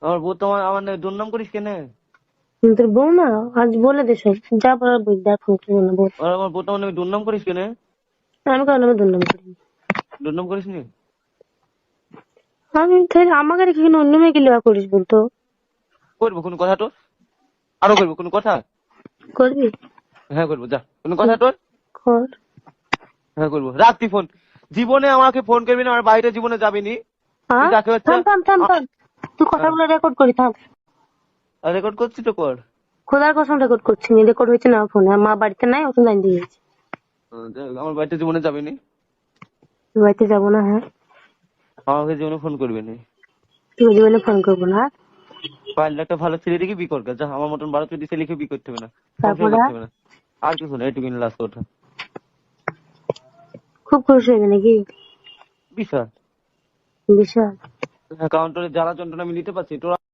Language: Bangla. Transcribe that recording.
আমার বউ তো আমার নামে দুর্নাম করিস কেন? তোর বউ না, আজ বলে দে সব, যা বলার বই, দেখ ফোন করে না বল। আর আমার বউ তো আমার নামে দুর্নাম করিস কেন? আমি কারণ আমি দুর্নাম করি। দুর্নাম করিস নি? আমি তাহলে আমাকে রেখে কেন অন্য মেয়েকে লেওয়া করিস বলতো? করবো কোনো কথা তোর? আরো করবো কোনো কথা? করবি? হ্যাঁ করবো, যা কোনো কথা তোর? কর। হ্যাঁ করবো, রাখ তুই ফোন। জীবনে আমাকে ফোন করবি না, আমার বাইরে জীবনে যাবি নি। তুই হ্যাঁ, যাকে হচ্ছে থাম থাম থাম থাম, তুই কথাগুলো রেকর্ড করি থাম। রেকর্ড করছি তো কর। খোদার কসম রেকর্ড করছি, নি রেকর্ড হয়েছে না ফোনে, মা বাড়িতে নাই, ওখানে লাইন দিয়ে গেছে। আমার বাড়িতে জীবনে যাবি নি। বাড়িতে যাবো না, হ্যাঁ। আমাকে জীবনে ফোন করবি না। তুই জীবনে ফোন করবো না। পারলে একটা ভালো ছেলে দেখে বিয়ে করবে, যা আমার মতন 12 ছেলেকে বিয়ে করতে হবে না, সংসার তারপরে করতে হবে না। আর কিছু না, এটুকু লাস্ট ওঠা। খুব খুশি হয়ে নাকি? বিশাল। বিশাল। হ্যাঁ, কারণ তোর জ্বালা যন্ত্রণা আমি নিতে পারছি তোর।